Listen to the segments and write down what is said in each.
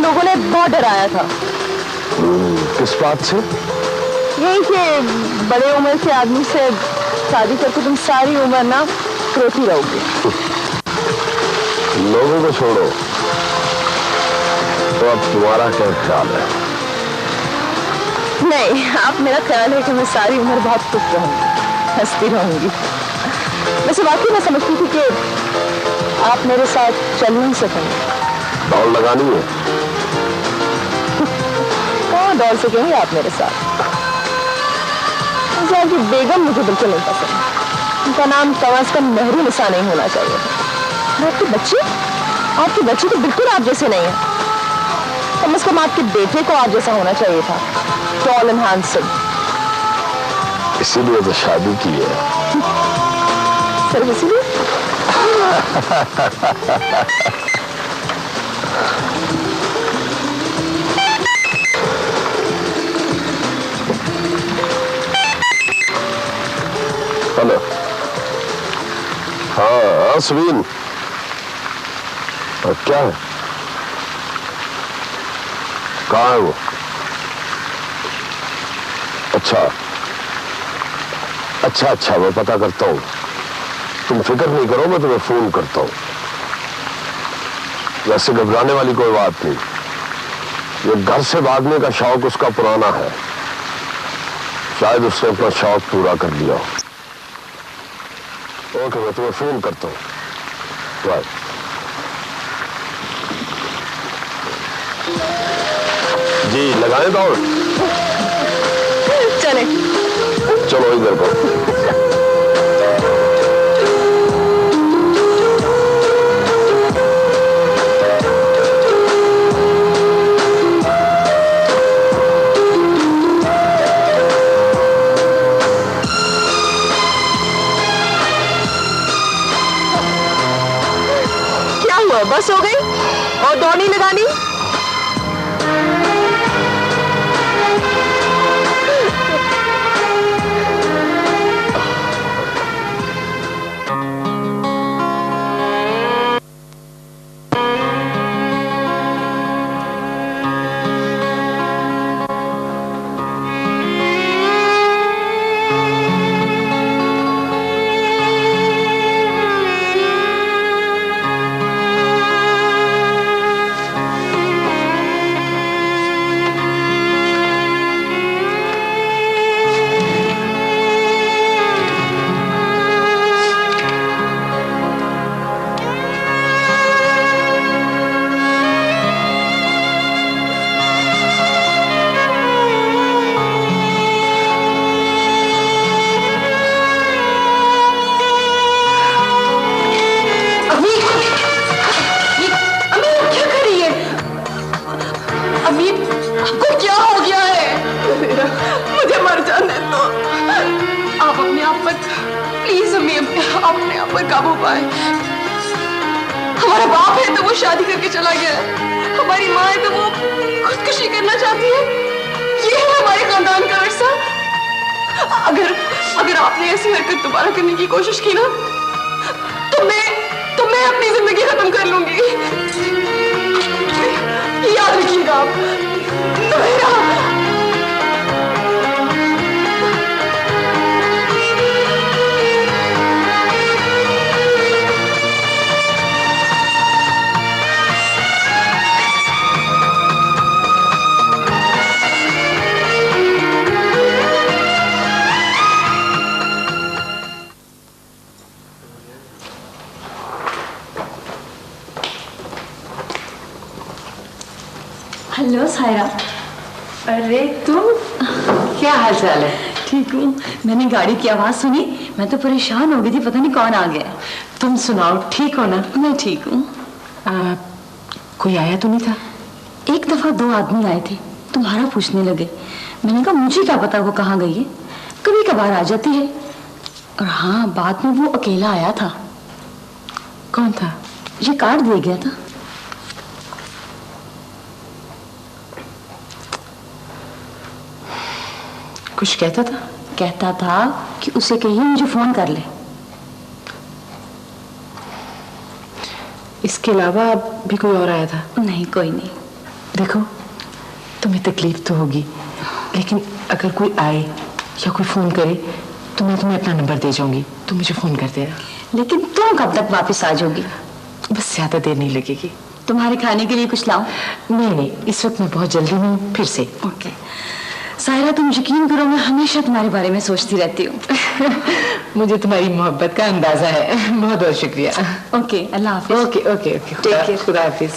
लोगों ने बहुत डराया था। किस बात से? यही कि बड़े उम्र के आदमी से शादी करके तुम सारी उम्र ना रोती रहोगे। लोगों को छोड़ो, तो अब तुम्हारा क्या ख्याल है? नहीं, आप मेरा ख्याल है कि मैं सारी उम्र बहुत खुश रहूंगी, हंसती रहूंगी। वैसे वाकई मैं समझती थी कि आप मेरे साथ चल नहीं सकेंगे। दौड़ लगानी है? कहाँ दौड़ सकेंगे आप मेरे साथ? आपकी बेगम मुझे बिल्कुल नहीं पसंद। उनका नाम कम से कम मेहरू निसा नहीं होना चाहिए। आपके बच्चे तो बिल्कुल आप जैसे नहीं है। कम से कम आपके बेटे को आप जैसा होना चाहिए था, टॉल एंड हैंडसम। इसीलिए तो शादी की है। सिर्फ इसीलिए? हेलो। हाँ सुबीन, क्या है? कहाँ है वो? अच्छा, मैं पता करता हूँ। तुम फिक्र नहीं करो, मैं तुम्हें फोन करता हूँ। वैसे घबराने वाली कोई बात नहीं। ये घर से भागने का शौक उसका पुराना है, शायद उसने अपना शौक पूरा कर लिया। ओके, मैं तुम्हें फोन करता हूँ। बाय। जी लगाए दौड़। चलो इधर को। क्या हुआ, बस हो गई और दौड़ नहीं लगानी? अपने आप पर काबू पाए। हमारा बाप है तो वो शादी करके चला गया है, हमारी माँ है तो वो खुदकुशी करना चाहती है। ये है हमारे खानदान का अरसा। अगर आपने ऐसी हरकत दोबारा करने की कोशिश की ना तो मैं अपनी जिंदगी खत्म कर लूंगी। याद रखिएगा आप। हेलो सायरा। अरे तुम, क्या हाल चाल है? ठीक हूँ। मैंने गाड़ी की आवाज सुनी, मैं तो परेशान हो गई थी, पता नहीं कौन आ गया। तुम सुनाओ, ठीक हो ना? मैं ठीक हूँ। कोई आया तो नहीं था? एक दफा 2 आदमी आए थे, तुम्हारा पूछने लगे। मैंने कहा मुझे क्या पता वो कहाँ गई है, कभी कभार आ जाती है। और हाँ, बाद में वो अकेला आया था। कौन था? ये कार्ड दे गया था। कुछ कहता था? कहता था कि उसे कहिए मुझे फोन कर ले। इसके अलावा भी कोई और आया था? नहीं, कोई नहीं। देखो, तुम्हें तकलीफ तो होगी, लेकिन अगर कोई आए या कोई फोन करे तो मैं तुम्हें अपना नंबर दे जाऊंगी, तुम मुझे फोन कर देना। लेकिन तुम कब तक वापस आ जाओगी? बस ज्यादा देर नहीं लगेगी। तुम्हारे खाने के लिए कुछ लाऊं? नहीं, इस वक्त मैं बहुत जल्दी में हूँ, फिर से। ओके सायरा, तुम यकीन करो मैं हमेशा तुम्हारे बारे में सोचती रहती हूँ। मुझे तुम्हारी मोहब्बत का अंदाजा है। बहुत बहुत शुक्रिया। ओके, अल्लाह हाफिज। Okay okay okay, Take care. खुदा हाफिज।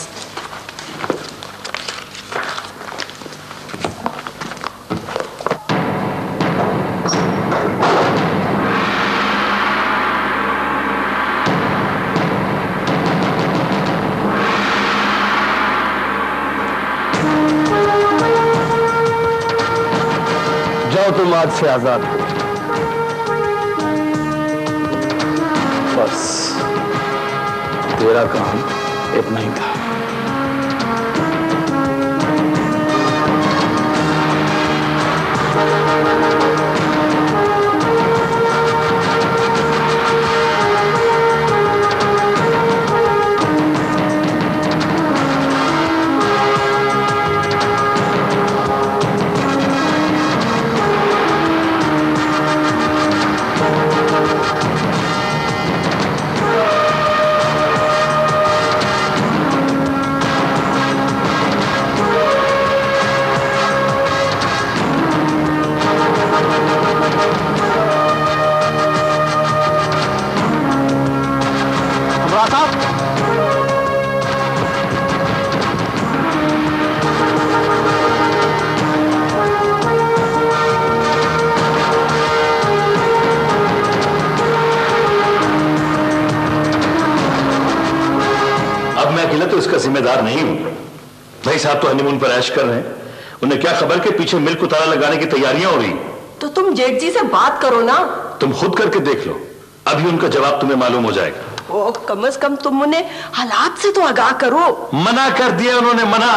जाओ, तुम आज से आजाद हो। बस तेरा काम इतना ही था। तो इसका जिम्मेदार नहीं हूं। भाई साहब तो हनीमून पर ऐश कर रहे हैं, उन्हें क्या खबर के पीछे मिल्क उतारा लगाने की तैयारियां हो रही। तो तुम जेठ जी से बात करो ना। तुम खुद करके देख लो, अभी उनका जवाब तुम्हें मालूम हो जाएगा। ओ, कम से कम तुम उन्हें हालात से तो आगाह करो। मना कर दिया उन्होंने, मना।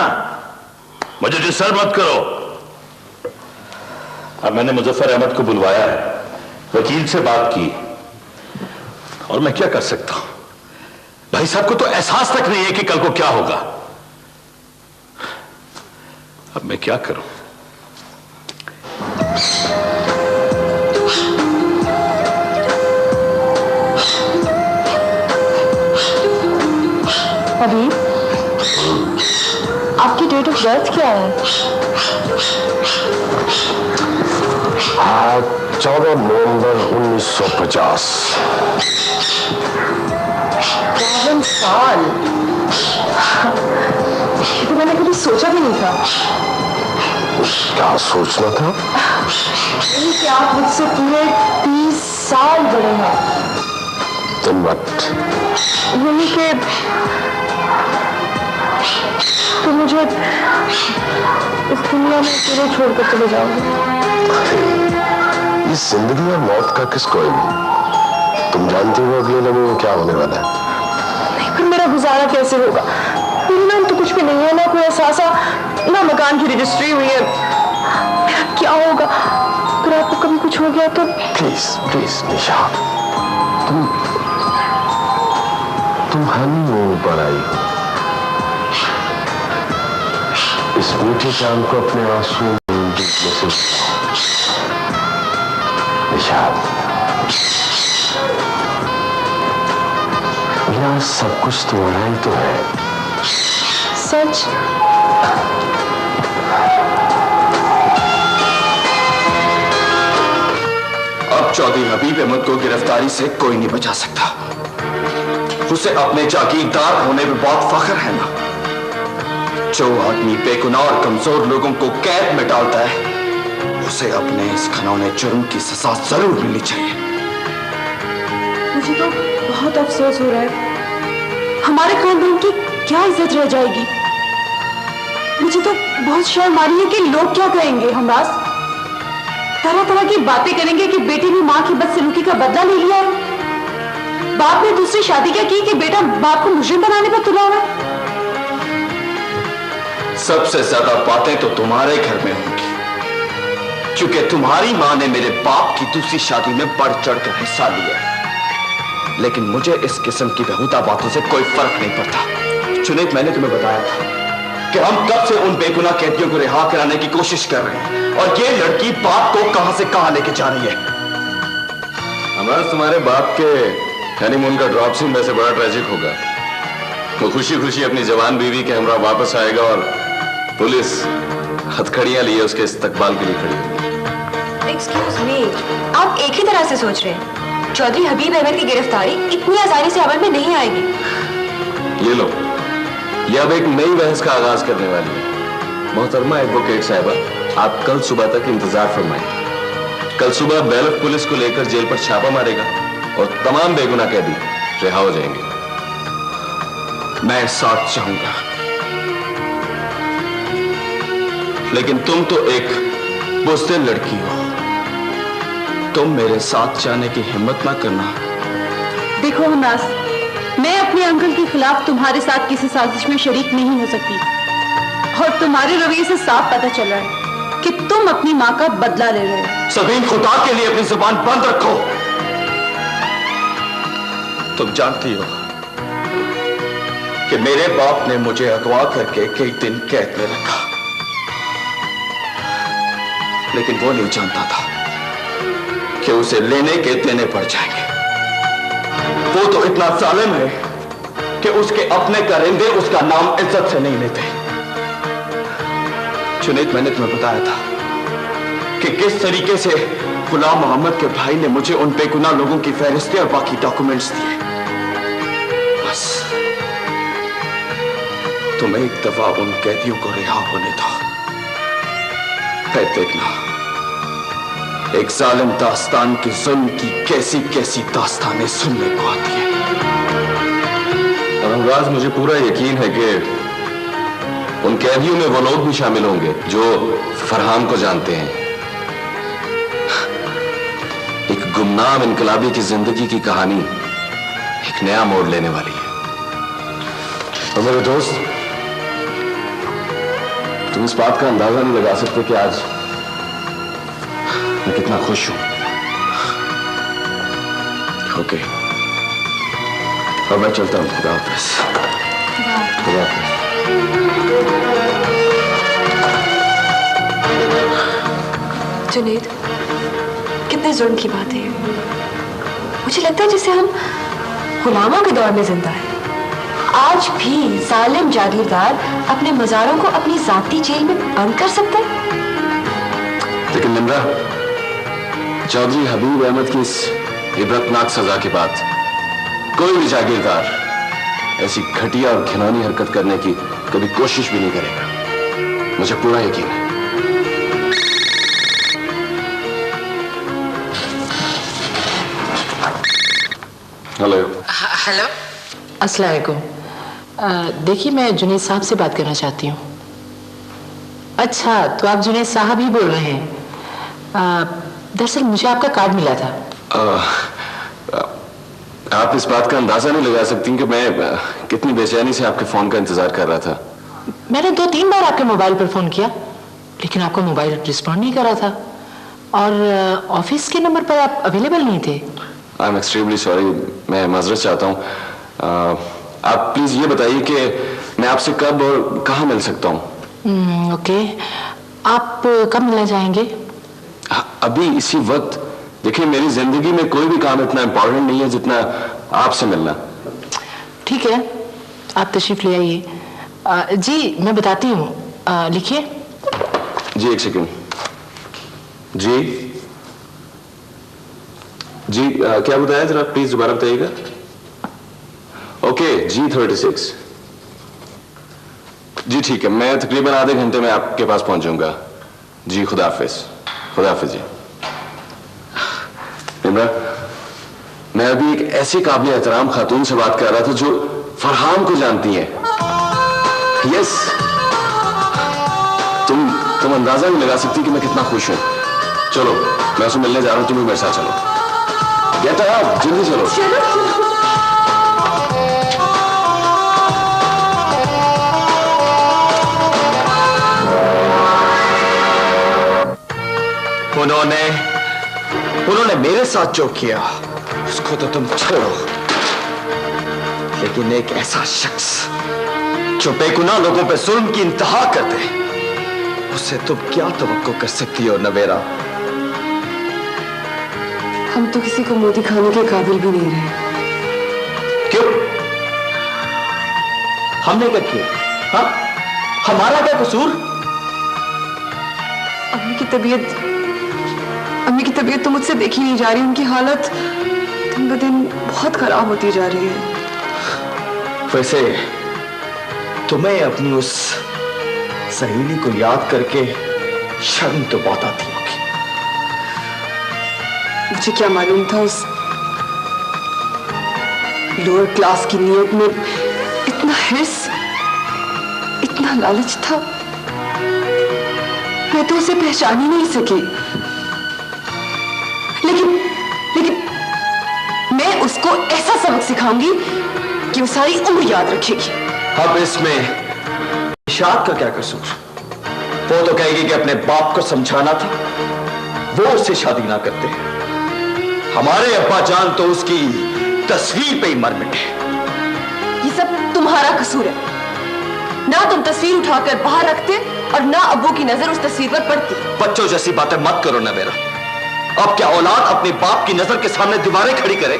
मुझे डिस्टर्ब मत करो। अब मैंने मुजफ्फर अहमद को बुलवाया है, वकील से बात की, और मैं क्या कर सकता हूं। भाई साहब को तो एहसास तक नहीं है कि कल को क्या होगा। अब मैं क्या करूं। अभी आपकी डेट ऑफ बर्थ क्या है? 14 नवंबर 1950। 52 साल। ये तो मैंने कभी सोचा भी नहीं था। क्या सोचना था? कि आप मुझसे पूरे 30 साल बड़े हैं। तुम मत। यही कि तुम मुझे इस दुनिया में अकेले छोड़कर चले जाओगे। इस जिंदगी और मौत का किसको नहीं। तुम जानते हो अगले लम्हे में क्या होने वाला है। नहीं, फिर मेरा गुजारा कैसे होगा? मेरे नाम तो कुछ भी नहीं है, ना कोई एहसासा, ना मकान की रजिस्ट्री हुई है। मेरा क्या होगा अगर आपको कभी कुछ हो गया तो? प्लीज प्लीज निशा, तुम हनीमून पर आई हो। इस मीठी शाम को अपने आंसू में डूबने से निशाद, यहाँ सब कुछ तुम्हारा ही तो है। सच? अब चौधरी हबीब अहमद को गिरफ्तारी से कोई नहीं बचा सकता। उसे अपने जागीरदार होने में बहुत फख्र है ना। जो आदमी बेगुनाह और कमजोर लोगों को कैद में डालता है, उसे अपने इस घिनौने जुर्म की सजा जरूर मिलनी चाहिए। मुझे तो बहुत अफसोस हो रहा है। हमारे खानदान की क्या इज्जत रह जाएगी? मुझे तो बहुत शर्म आ रही है कि लोग क्या कहेंगे। हमराज तरह तरह की बातें करेंगे कि बेटी ने माँ की बदसलूकी का बदला ले लिया है। बाप ने दूसरी शादी क्या की कि बेटा बाप को मुजरिम बनाने पर तुला हुआ है। सबसे ज्यादा बातें तो तुम्हारे घर में होंगी, क्योंकि तुम्हारी मां ने मेरे बाप की दूसरी शादी में बढ़ चढ़कर हिस्सा लिया है। लेकिन मुझे इस किस्म की बेहुदा बातों से कोई फर्क नहीं पड़ता। जुनैद, मैंने तुम्हें बताया था कि हम कब से उन बेगुनाह कैदियों को रिहा कराने की कोशिश कर रहे हैं और ये लड़की बाप को कहां से कहां लेके जा रही है। हमारा तुम्हारे बाप के हनीमून का ड्रॉप सीन वैसे बड़ा ट्रेजिक होगा। वो खुशी खुशी अपनी जवान बीवी के हमरा वापस आएगा और पुलिस हथकड़ियां लिए उसके इस्तकबाल के लिए खड़ी होगी। एक्सक्यूज मी, आप एक ही तरह से सोच रहे हैं। चौधरी हबीब अहमद की गिरफ्तारी इतनी आसानी से अमल में नहीं आएगी। ये लो, ये अब एक नई बहस का आगाज करने वाली है। मोहतरमा एडवोकेट साहिबा, आप कल सुबह तक इंतजार फरमाएं। कल सुबह बैलफ पुलिस को लेकर जेल पर छापा मारेगा और तमाम बेगुनाह कैदी रिहा हो जाएंगे। मैं साथ चाहूंगा, लेकिन तुम तो एक बुज़दिल लड़की हो। तुम मेरे साथ जाने की हिम्मत ना करना। देखो हनास, मैं अपने अंकल के खिलाफ तुम्हारे साथ किसी साजिश में शरीक नहीं हो सकती और तुम्हारे रवैये से साफ पता चल रहा है कि तुम अपनी माँ का बदला ले रहे हो। सबीन, खुदा के लिए अपनी जुबान बंद रखो। तुम जानती हो कि मेरे बाप ने मुझे अगवा करके कई दिन कैद में रखा, लेकिन वो नहीं जानता था कि उसे लेने के देने पड़ जाएंगे। वो तो इतना जालिम है कि उसके अपने करेंगे उसका नाम इज्जत से नहीं लेते। जुनैद, मैंने तुम्हें बताया था कि किस तरीके से गुलाम मोहम्मद के भाई ने मुझे उन बेगुनाह लोगों की फहरिस्तें और बाकी डॉक्यूमेंट्स दिए। बस तुम्हें एक दफा उन कैदियों को रिहा होने था, फिर देखना एक जालिम दास्तान की जुल्म की कैसी कैसी दास्तानें सुनने को आती है। हमराज, मुझे पूरा यकीन है कि उन कैदियों में वो लोग भी शामिल होंगे जो फरहान को जानते हैं। एक गुमनाम इनकलाबी की जिंदगी की कहानी एक नया मोड़ लेने वाली है। और मेरे दोस्त, तुम इस बात का अंदाजा नहीं लगा सकते कि आज मैं कितना खुश हूं। ओके, और मैं चलता हूं। खुदा हाफिज। खुदा हाफिज। जुनैद, कितने जुल्म की बात है। मुझे लगता है जैसे हम गुलामों के दौर में जिंदा है। आज भी जालिम जागीरदार अपने मजारों को अपनी जाती जेल में बंद कर सकते हैं। लेकिन निम्रा, चौधरी हबीब अहमद की इस इबरतनाक सजा के बाद कोई भी जागीरदार ऐसी घटिया और घिनौनी हरकत करने की कभी कोशिश भी नहीं करेगा। मुझे पूरा यकीन है। हेलो। हेलो, अस्सलाम वालेकुम। देखिए, मैं जुनैद साहब से बात करना चाहती हूँ। अच्छा, तो आप जुनैद साहब ही बोल रहे हैं। दरअसल मुझे आपका कार्ड मिला था। आप इस बात का अंदाजा नहीं लगा सकती कि मैं कितनी बेचैनी से आपके फोन का इंतजार कर रहा था। मैंने 2-3 बार आपके मोबाइल पर फोन किया, लेकिन आपका मोबाइल रिस्पॉन्ड नहीं कर रहा था और ऑफिस के नंबर पर आप अवेलेबल नहीं थे। आई एम एक्सट्रीमली सॉरी, मैं माजरत चाहता हूँ। आप प्लीज ये बताइए कि मैं आपसे कब और कहाँ मिल सकता हूँ। ओके, आप कब मिलना चाहेंगे? अभी इसी वक्त। देखिए, मेरी जिंदगी में कोई भी काम इतना इम्पोर्टेंट नहीं है जितना आपसे मिलना। ठीक है, आप तशरीफ ले आइए। जी, मैं बताती हूँ, लिखिए। जी, एक सेकंड। जी जी, क्या बताया जरा प्लीज दोबारा बताइएगा। Okay, G36। जी ठीक है, मैं तकरीबन आधे घंटे में आपके पास पहुंच जाऊंगा। जी, खुदा हाफिज। खुदा हाफिज जी। निम्रा, मैं अभी एक ऐसी काबिल एहतराम खातून से बात कर रहा था जो फरहान को जानती है। यस, तुम अंदाजा नहीं लगा सकती कि मैं कितना खुश हूं। चलो, मैं उसे मिलने जा रहा हूं, तुम मेरे साथ चलो। गेट अप, जल्दी चलो। उन्होंने मेरे साथ जो किया उसको तो तुम छोड़ो, लेकिन एक ऐसा शख्स जो बेगुनाह लोगों पे जुल्म की इंतहा कर दे, उससे तुम क्या तवक्को कर सकती हो नवेरा? हम तो किसी को मोदी खाने के काबिल भी नहीं रहे। क्यों? हमने क्या किया? हाँ, हमारा क्या कसूर? अम्मी की तबीयत तो मुझसे देखी नहीं जा रही। उनकी हालत दिन ब दिन बहुत खराब होती जा रही है। वैसे तुम्हें अपनी उस सहेली को याद करके शर्म तो बहुत आती होगी। मुझे क्या मालूम था उस लोअर क्लास की नीयत में इतना हिर्स, इतना लालच था। मैं तो उसे पहचान ही नहीं सकी। लेकिन मैं उसको ऐसा सबक सिखाऊंगी कि वो सारी उम्र याद रखेगी। अब इसमें निशात का क्या कसूर? वो तो कहेगी कि अपने बाप को समझाना था, वो उससे शादी ना करते। हमारे अब्बा जान तो उसकी तस्वीर पे ही मर मिटे। ये सब तुम्हारा कसूर है। ना तुम तस्वीर उठाकर बाहर रखते और ना अब्बू की नजर उस तस्वीर पर पड़ती। बच्चों जैसी बातें मत करो ना मेरा। अब क्या औलाद अपने बाप की नजर के सामने दीवारें खड़ी करे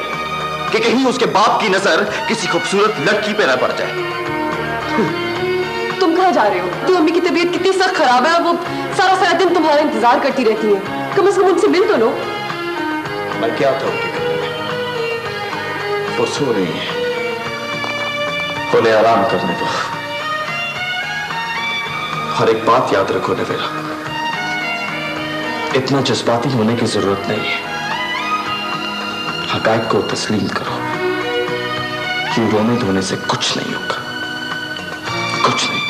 कि कहीं उसके बाप की नजर किसी खूबसूरत लड़की पे न पड़ जाए? तुम कहाँ जा रहे हो? तो अम्मी की तबीयत कितनी सख्त खराब है और वो सारा दिन तुम्हारा इंतजार करती रहती है। कम से कम उनसे मिल तो लो। मैं क्या था उनके घर में? वो सो रही है, उन्हें आराम करने दो। हर एक बात याद रखो नवेरा, इतना जज्बाती होने की जरूरत नहीं है। हकायक को तस्लीम करो कि रोने धोने से कुछ नहीं होगा, कुछ नहीं।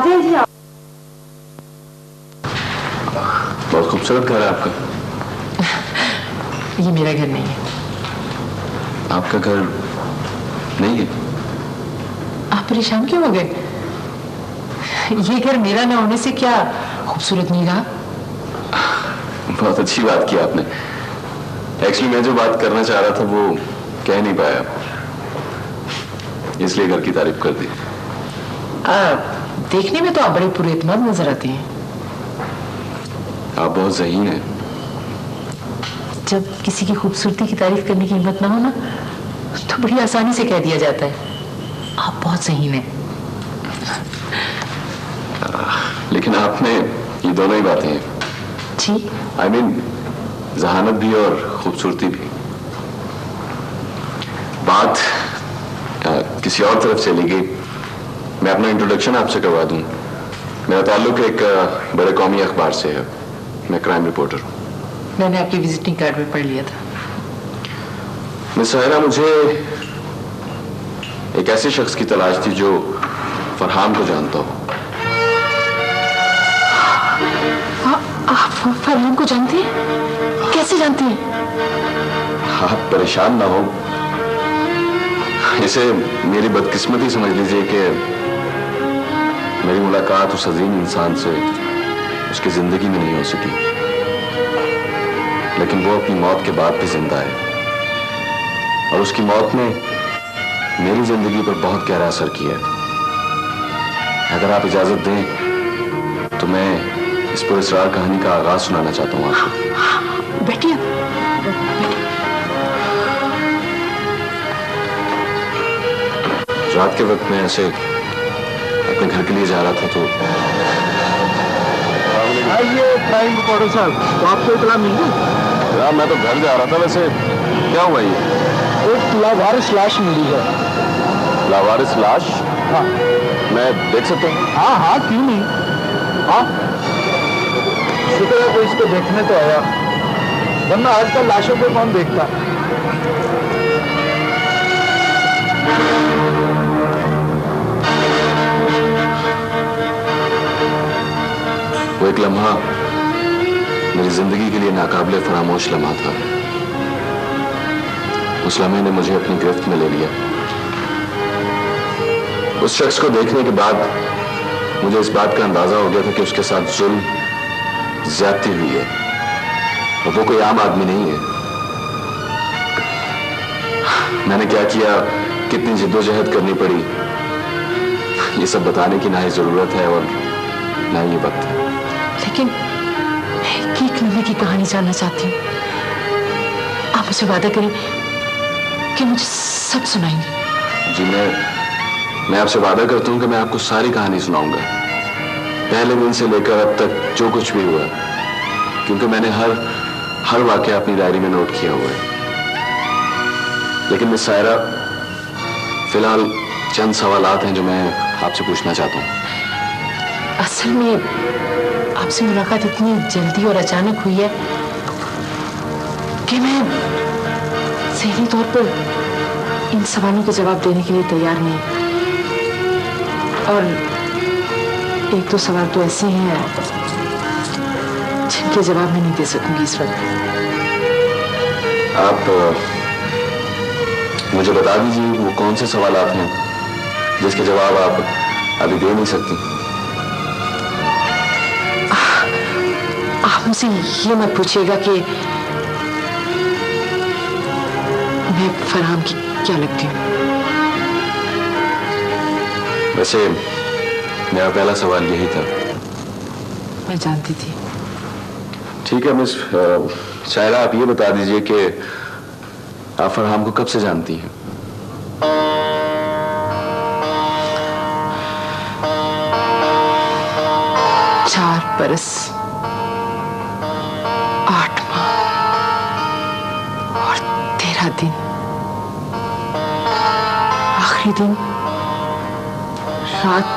जी आप बहुत खूबसूरत घर है आपका। ये मेरा घर नहीं है। आपका घर नहीं है? आप परेशान क्यों हो गए? ये घर मेरा ना होने से क्या खूबसूरत नहीं रहा? बहुत अच्छी बात की आपने। एक्चुअली मैं जो बात करना चाह रहा था वो कह नहीं पाया, इसलिए घर की तारीफ कर दी। देखने में तो आप बड़े पूरे एतमाद नजर आते हैं। आप बहुत ज़हीन हैं। जब किसी की खूबसूरती की तारीफ करने की हिम्मत ना हो ना, तो बड़ी आसानी से कह दिया जाता है आप बहुत ज़हीन हैं। लेकिन आप में ये दोनों ही बातें हैं। जी? I mean, जहानत भी और खूबसूरती भी। बात किसी और तरफ चली गई। मैं अपना इंट्रोडक्शन आपसे करवा दूं। मेरा ताल्लुक एक बड़े कौमी अखबार से है। मैं क्राइम रिपोर्टर हूँ। मैंने आपकी विजिटिंग कार्ड में पढ़ लिया था। मिस साहिरा, मुझे एक ऐसे शख्स की तलाश थी जो फरहान को जानता हो। आप फरहान को जानती हैं? कैसे जानती हैं? आप परेशान ना हो, इसे मेरी बदकिस्मती समझ लीजिए कि मेरी मुलाकात उस अजीम इंसान से उसकी जिंदगी में नहीं हो सकी, लेकिन वो अपनी मौत के बाद भी जिंदा है और उसकी मौत ने मेरी जिंदगी पर बहुत गहरा असर किया है। अगर आप इजाजत दें तो मैं इस पुरस्कार कहानी का आगाज सुनाना चाहता हूँ आपको। बैठिए। रात के वक्त मैं ऐसे अपने घर के लिए जा रहा था तो आइए क्राइम रिपोर्टर साहब, तो आपको इतला मिल गई? यार मैं तो घर जा रहा था। वैसे क्या हुआ? ये एक लावारिस लाश मिली है। लावारिस लाश? हाँ। मैं देख सकता हूँ? हाँ हाँ, क्यों नहीं। हाँ, शुक्र है कोई इसको देखने तो आया, वरना आजकल लाशों को कौन देखता। वो एक लम्हा मेरी जिंदगी के लिए नाकाबिले फरामोश लम्हा था। उस लम्हे ने मुझे अपनी गिरफ्त में ले लिया उस शख्स को देखने के बाद मुझे इस बात का अंदाजा हो गया था कि उसके साथ जुल्म, ज्यादती हुई है और वो कोई आम आदमी नहीं है। मैंने क्या किया, कितनी जिद्दोजहद करनी पड़ी, ये सब बताने की ना ही जरूरत है और ना ही ये वक्त है। लेकिन मैं एक लम्हे की कहानी जानना चाहती हूँ। आप मुझे वादा करें कि मुझे सब सुनाएंगे। जी, मैं आपसे वादा करता हूँ कि मैं आपको सारी कहानी सुनाऊंगा, पहले दिन से लेकर अब तक जो कुछ भी हुआ, क्योंकि मैंने हर वाकया अपनी डायरी में नोट किया हुआ है। लेकिन मिस सायरा, फिलहाल चंद सवालात हैं जो मैं आपसे पूछना चाहता हूँ। असल में आपसे मुलाकात इतनी जल्दी और अचानक हुई है कि मैं ज़हनी तौर पर इन सवालों के जवाब देने के लिए तैयार नहीं। और एक दो सवाल तो ऐसे हैं जिनके जवाब मैं नहीं दे सकूंगी इस वक्त। आप मुझे बता दीजिए वो कौन से सवालात हैं जिसके जवाब आप अभी दे नहीं सकती। आप मुझसे ये मत पूछिएगा कि मैं फरहान की क्या लगती हूँ। वैसे मेरा पहला सवाल यही था। मैं जानती थी। ठीक है मिस सायरा, आप ये बता दीजिए कि आप फरहान को कब से जानती हैं? चार बरस 8 माह और 13 दिन। आखिरी दिन रात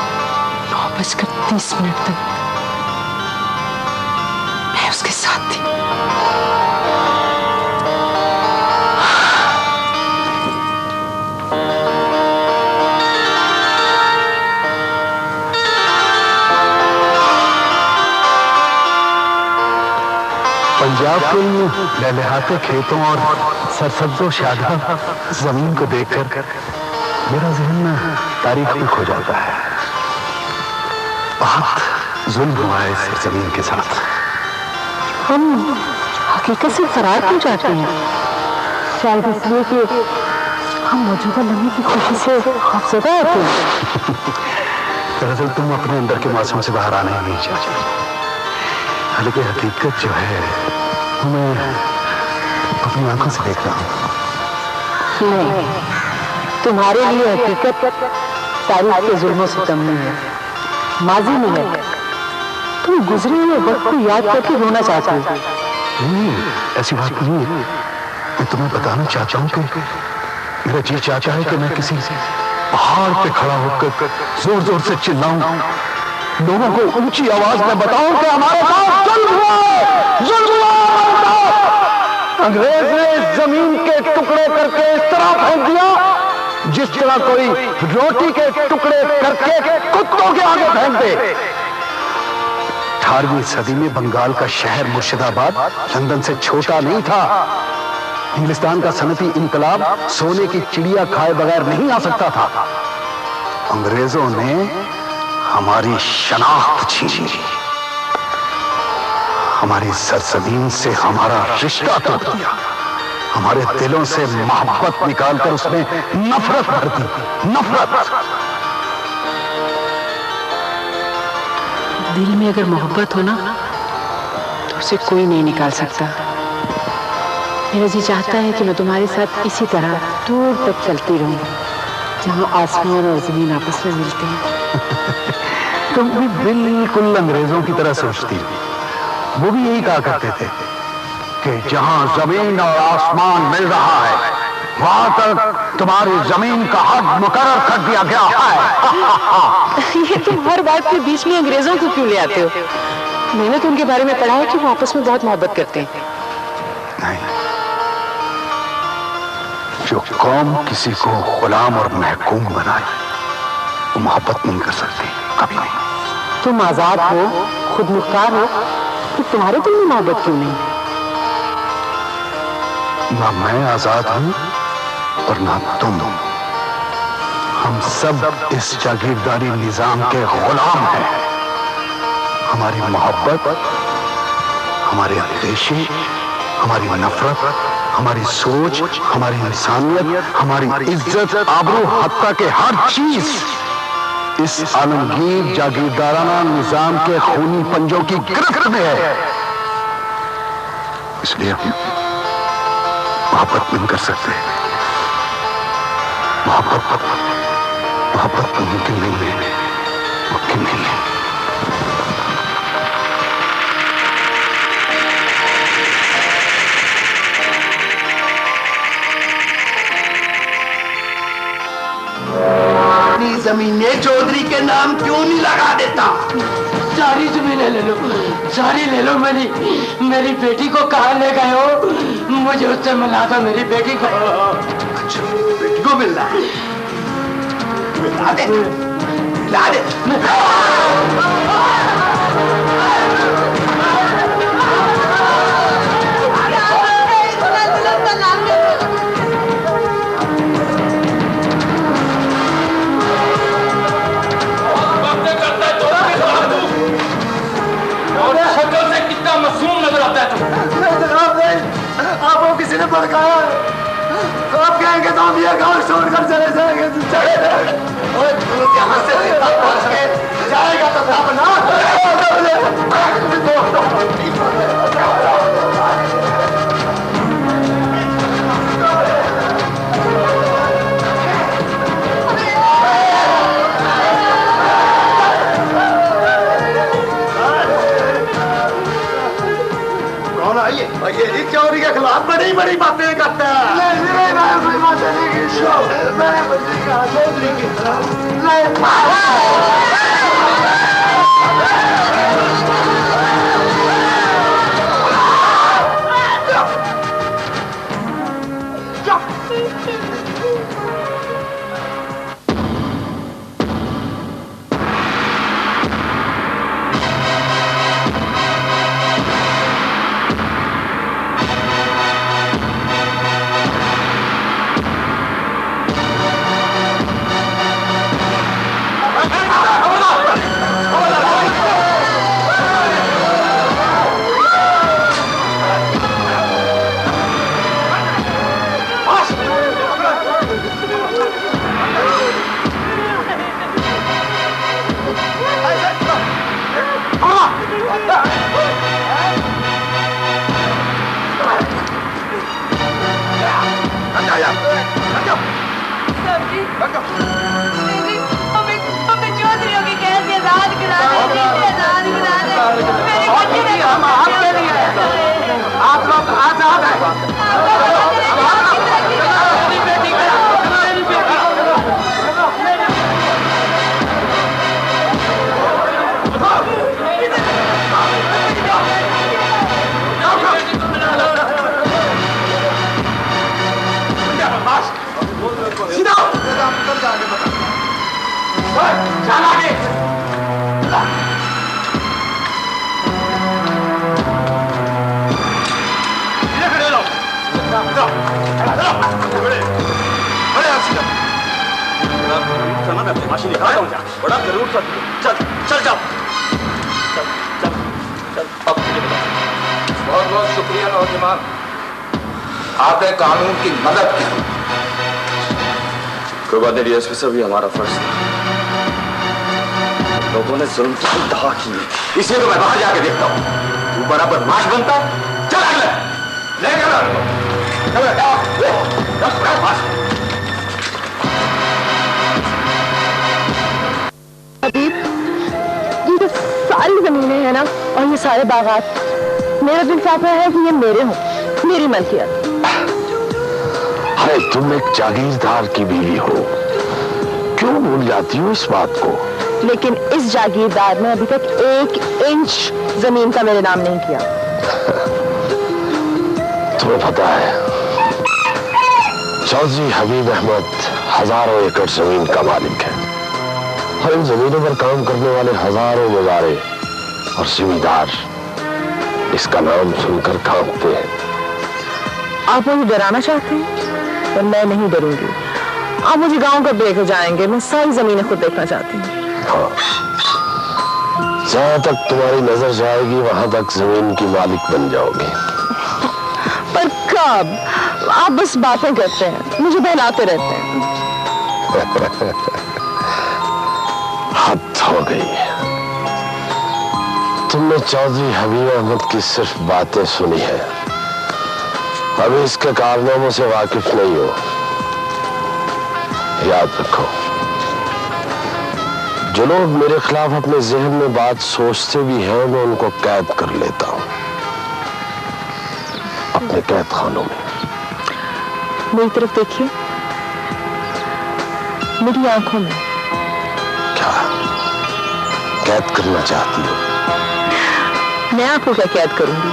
9:30 तक मैं उसके साथ थी। पंजाब के इन लहलहाते खेतों और सरसब्जो शादा जमीन को देखकर मेरा जहन तारीख में खो जाता है। बहुत जुल्म हुआ है इस जमीन के साथ। हम हकीकत से फरार क्यों जाते हैं? शायद इसलिए कि हम मौजूदा लम्हे की खुशी से खौफजदा होते हैं। दरअसल तुम अपने अंदर के मासूम से बाहर आना ही नहीं चाहती, हालांकि हकीकत जो है वो मैं अपनी आंखों से देख रहा हूँ। नहीं, तुम्हारे लिए हकीकत तारीख के जुल्मों से कम नहीं है, माजी में है। तुम गुजरे हुए वक्त को याद करके रोना चाहते हो। नहीं, ऐसी बात नहीं है। मैं तुम्हें बताना चाहता हूँ कि मेरा जी चाहता है कि मैं किसी पहाड़ पे खड़ा होकर जोर जोर से चिल्लाऊं, लोगों को ऊंची आवाज में बताऊं कि हमारे साथ जुल्म हुआ है, जुल्म हुआ है। अंग्रेज ने इस जमीन के टुकड़े करके इस तरह फेंक दिया जिस तरह कोई रोटी के टुकड़े करके कुत्तों के आगे फेंक दे। 18वीं सदी में बंगाल का शहर मुर्शिदाबाद लंदन से छोटा नहीं था। हिंदुस्तान का सनती इनकलाब सोने की चिड़िया खाए बगैर नहीं आ सकता था। अंग्रेजों ने हमारी शनाख्त छीनी, हमारी सरजमीन से हमारा रिश्ता तोड़ दिया, हमारे दिलों से मोहब्बत निकालकर उसमें नफरत भर दी। नफरत। दिल में अगर मोहब्बत हो ना तो उसे कोई नहीं निकाल सकता। मेरा जी चाहता है कि मैं तुम्हारे साथ इसी तरह दूर तक चलती रहूं, जहां आसमान और जमीन आपस में मिलते हैं। तुम भी बिल्कुल अंग्रेजों की तरह सोचती हो। वो भी यही कहा करते थे कि जहां जमीन और आसमान मिल रहा है वहां तक तुम्हारी जमीन का हद मुकर्रर कर दिया गया है। ये तुम हर बात के बीच में अंग्रेजों को क्यों ले आते हो? मैंने तो उनके बारे में पढ़ा है कि वो आपस में बहुत मोहब्बत करते हैं। नहीं, जो कौम किसी को गुलाम और महकूम बनाए वो मोहब्बत नहीं कर सकती, कभी नहीं। तुम आजाद हो, खुद मुख्तार हो, तो तुम्हारे दिल में मोहब्बत क्यों नहीं? ना मैं आजाद हूं और ना तुम। हम सब इस जागीरदारी निजाम के गुलाम हैं। हमारी मोहब्बत, हमारे अंदेशे, हमारी नफरत, हमारी सोच, हमारी इंसानियत, हमारी इज्जत, आबरू, हत्ता के हर चीज इस आलमगीर जागीरदाराना निजाम के खूनी पंजों की गिरफ्त में है। इसलिए हम मोहब्बत नहीं कर सकते। मोहब्बत मुमकिन नहीं है, मुमकिन नहीं है। जमीनें चौधरी के नाम क्यों नहीं लगा देता? सारी जमीनें ले लो, सारी ले लो। मेरी बेटी को कहाँ ले गए हो? मुझे उससे मिला दो, मेरी बेटी को। अच्छा, बेटी को मिलना है? मिला दे, मिला दे। आपको किसी ने भड़काया है, तो आप कहेंगे तो हम ये गांव छोड़कर चले जाएंगे। यहाँ से जाएगा तो अपना ये चोरी के खिलाफ बड़ी बड़ी बातें करता है। आप लोग आजाद हैं। बड़ा जरूर था। चल चल जाओ, चल चल चल। अब बहुत बहुत शुक्रिया नौजवान, आपने कानून की मदद की। कोई बात नहीं डीएसपी साहब, ये हमारा फर्ज था। लोगों ने जुल्म की इंतहा की, इसीलिए तो मैं बाहर जाके देखता हूँ। तू बड़ा बदमाश बनता है। चल अगले हबीब, ये तो सारी जमीनें हैं ना, और ये सारे बागात, मेरा दिल चाहता है कि ये मेरे हों, मेरी मलकियत। अरे तुम एक जागीरदार की बीवी हो, क्यों भूल जाती हो इस बात को? लेकिन इस जागीरदार ने अभी तक 1 इंच जमीन का मेरे नाम नहीं किया। तुम्हें पता है चौधरी हबीब अहमद हजारों एकड़ जमीन का मालिक है, और इन जमीनों पर काम करने वाले हजारों मुजारे और जिम्मेदार इसका नाम सुनकर कांपते हैं। आप मुझे डराना चाहते हैं, पर मैं नहीं डरूंगी। आप मुझे गांव कब लेकर जाएंगे? मैं सारी जमीनें खुद देखना चाहती हूँ। हाँ, जहां तक तुम्हारी नजर जाएगी वहां तक जमीन की मालिक बन जाओगी। पर कब? आप बस बातें करते हैं, मुझे बहलाते रहते हैं। हद हो गई। तुमने चौधरी हबीब अहमद की सिर्फ बातें सुनी है, अभी इसके कारनामों से वाकिफ नहीं हो। याद रखो, जो लोग मेरे खिलाफ अपने जहन में बात सोचते भी हैं, मैं उनको कैद कर लेता हूं अपने कैद खानों में। मेरी तरफ देखिए, मेरी आंखों में। क्या कैद करना चाहती हो? मैं आपको क्या कैद करूंगी?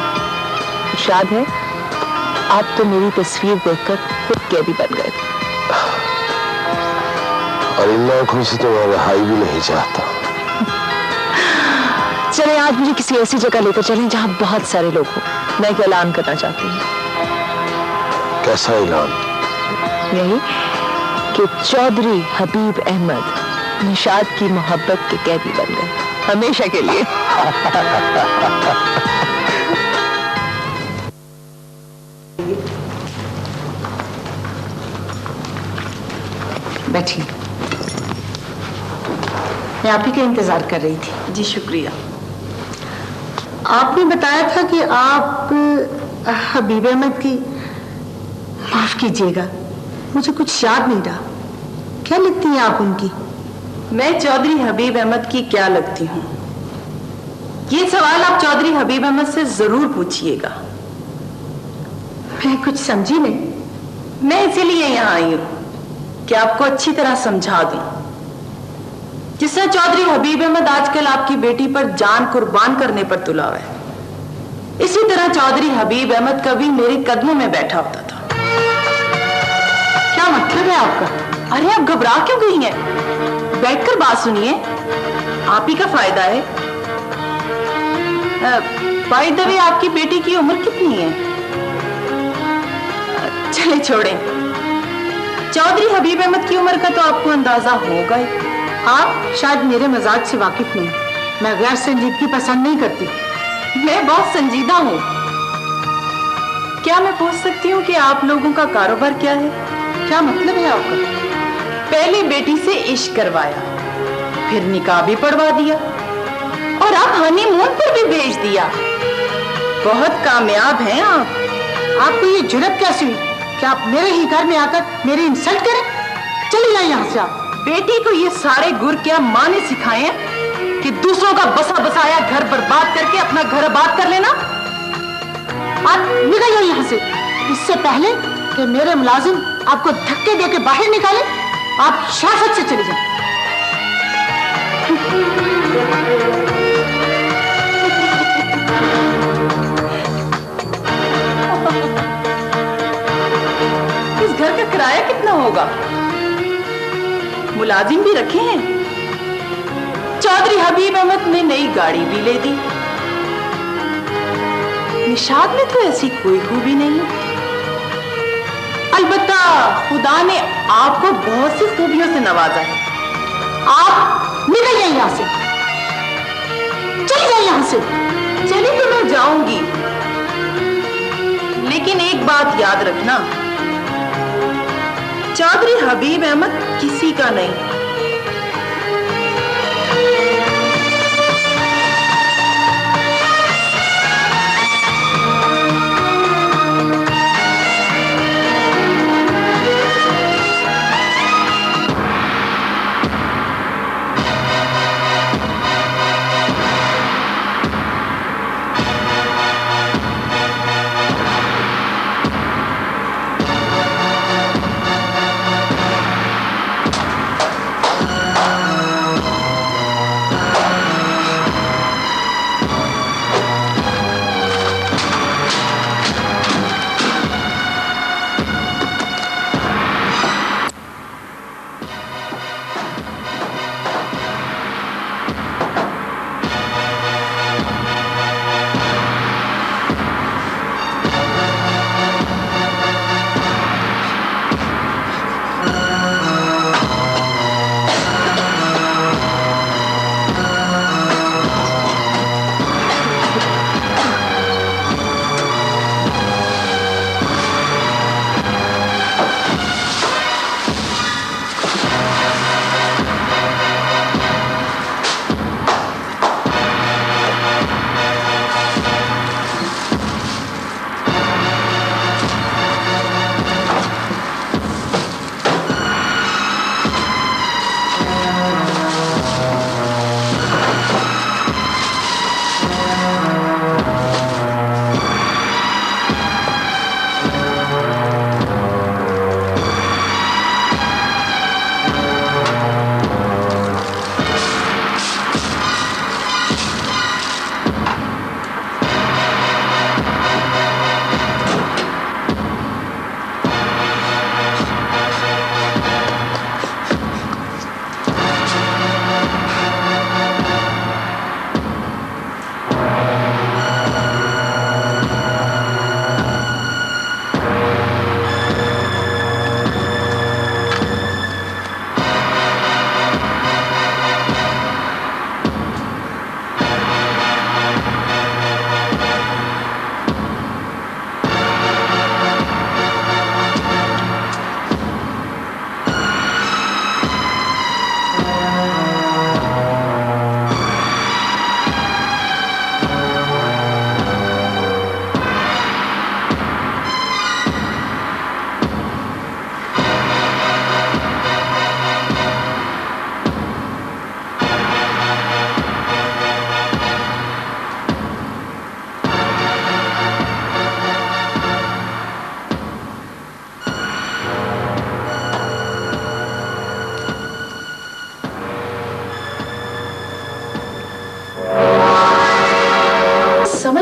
शायद है आप तो मेरी तस्वीर देखकर खुद कैदी बन गए थे, और इन आंखों से तो मैं रिहाई भी नहीं चाहता। चले आज मुझे किसी ऐसी जगह लेकर चलें जहां बहुत सारे लोग हों। मैं एक ऐलान करना चाहती हूँ। कैसा ऐलान? यही कि चौधरी हबीब अहमद निशाद की मोहब्बत के कैदी बन गए, हमेशा के लिए। बैठिए, मैं आप ही का इंतजार कर रही थी। जी शुक्रिया। आपने बताया था कि आप हबीब अहमद की, माफ कीजिएगा मुझे कुछ याद नहीं रहा, क्या लगती हैं आप उनकी? मैं चौधरी हबीब अहमद की क्या लगती हूँ, ये सवाल आप चौधरी हबीब अहमद से जरूर पूछिएगा। मैं कुछ समझी नहीं। मैं इसीलिए यहाँ आई हूँ कि आपको अच्छी तरह समझा दूं। जिस तरह चौधरी हबीब अहमद आजकल आपकी बेटी पर जान कुर्बान करने पर तुला हुआ है, इसी तरह चौधरी हबीब अहमद कभी मेरे कदमों में बैठा होता था। क्या मतलब है आपका? अरे आप घबरा क्यों गई हैं? बैठकर बात सुनिए, आप ही का फायदा है। बाय द वे, आपकी बेटी की उम्र कितनी है? चले छोड़ें, चौधरी हबीब अहमद की उम्र का तो आपको अंदाजा होगा ही। आप शायद मेरे मजाक से वाकिफ नहीं, मैं गैर संजीदगी पसंद नहीं करती। मैं बहुत संजीदा हूँ। क्या मैं पूछ सकती हूँ कि आप लोगों का कारोबार क्या है? क्या मतलब है आपका? पहली बेटी से इश्क करवाया, फिर निकाह भी पढ़वा दिया, और आप हनीमून पर भी भेज दिया। बहुत कामयाब हैं आप। आपको ये जुर्रत कैसी हुई कि आप मेरे ही घर में आकर मेरी इंसल्ट करें? चली जाइए यहाँ से आप। बेटी को ये सारे गुर क्या माँ ने सिखाए हैं कि दूसरों का बसा बसाया घर बर्बाद करके अपना घर आबाद कर लेना? आप निकल जाइए यहाँ से, इससे पहले कि मेरे मुलाजिम आपको धक्के देके बाहर निकाले। आप शाफत से चले जाए। इस घर का किराया कितना होगा? मुलाजिम भी रखे हैं। चौधरी हबीब अहमद ने नई गाड़ी भी ले दी। निशाद में तो ऐसी कोई खूबी नहीं। अलबत्ता खुदा ने आपको बहुत सी खूबियों से नवाजा है। आप निकल जाइए यहाँ से, चली जाइए यहाँ से। चली तो मैं जाऊंगी, लेकिन एक बात याद रखना, चौधरी हबीब अहमद किसी का नहीं।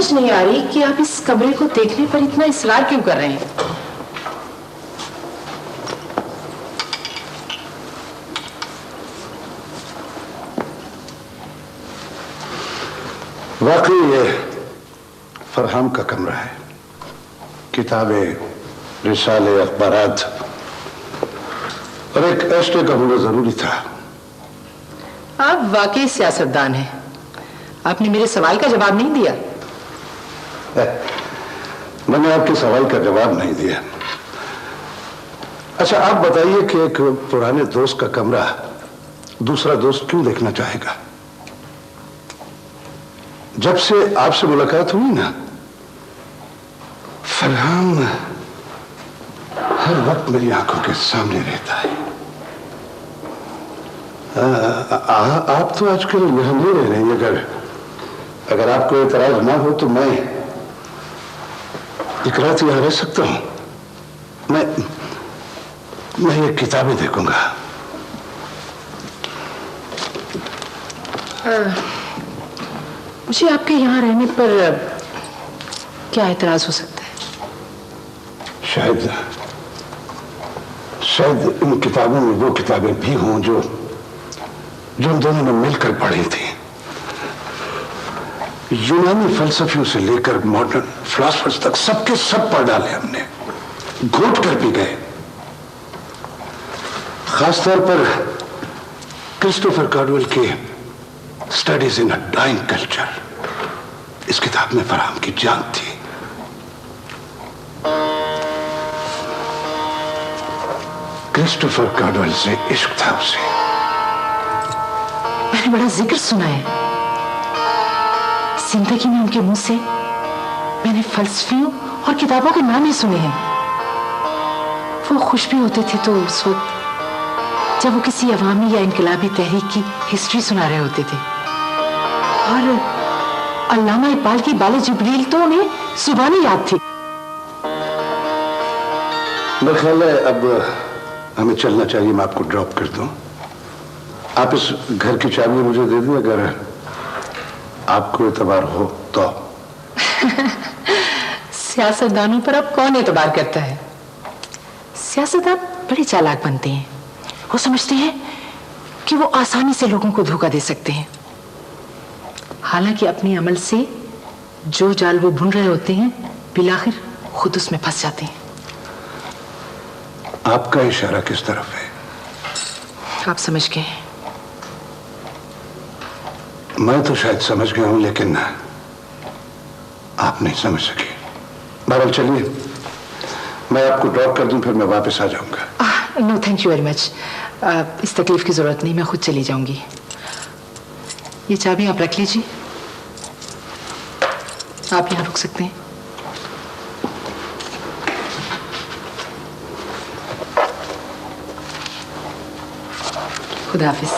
समझ नहीं आ रही कि आप इस कमरे को देखने पर इतना इसरार क्यों कर रहे हैं। वाकई ये फरहान का कमरा है। किताबें, रिसाले, अखबारात और एक एस्टे का होना जरूरी था। आप वाकई सियासतदान हैं। आपने मेरे सवाल का जवाब नहीं दिया। मैंने आपके सवाल का जवाब नहीं दिया। अच्छा, आप बताइए कि एक पुराने दोस्त का कमरा दूसरा दोस्त क्यों देखना चाहेगा? जब से आपसे मुलाकात हुई ना, फरहान हर वक्त मेरी आंखों के सामने रहता है। आप तो आजकल यहाँ नहीं रह रही। अगर आपको एतराज ना हो तो मैं एक रात यहाँ रह सकता हूं। मैं ये किताबें देखूंगा। मुझे आपके यहाँ रहने पर क्या एतराज हो सकता है? शायद इन किताबों में वो किताबें भी हों जो हम दोनों ने मिलकर पढ़ी थी। यूनानी फलसफियों से लेकर मॉडर्न फिलोसफर्स तक सबके सब पढ़ डाले हमने, घोट कर भी गए। खासतौर पर क्रिस्टोफर कार्डवेल के studies in a dying culture, इस किताब में फरहान की जान थी। क्रिस्टोफर कार्डवेल से इश्क था उसे। मैंने बड़ा जिक्र सुना है जिंदगी में उनके मुंह से। मैंने फलसफियों और किताबों के नाम ही सुने हैं। वो खुश भी होते थे तो उस वक्त जब वो किसी अवामी या इनकलाबी तहरीक की हिस्ट्री सुना रहे होते थे। और अल्लामा इकबाल की बाले जिब्रील तो उन्हें जुबानी याद थी। मेरा ख्याल है अब हमें चलना चाहिए। मैं आपको ड्रॉप कर दूं। आप इस घर की चाबी मुझे दे दें अगर आपको एतबार हो तो। सियासतदानों पर अब कौन एतबार करता है? सियासतदान बड़े चालाक बनते हैं। वो समझते हैं कि वो आसानी से लोगों को धोखा दे सकते हैं, हालांकि अपने अमल से जो जाल वो बुन रहे होते हैं बिलाखिर खुद उसमें फंस जाते हैं। आपका इशारा किस तरफ है? आप समझ गए? मैं तो शायद समझ गया हूं, लेकिन आप नहीं समझ सके। बहरहाल चलिए, मैं आपको ड्रॉप कर दूं, फिर मैं वापस आ जाऊंगा। No thank you very much. इस तकलीफ की जरूरत नहीं, मैं खुद चली जाऊंगी। ये चाबी आप रख लीजिए। आप यहाँ रुक सकते हैं। खुदा हाफिज।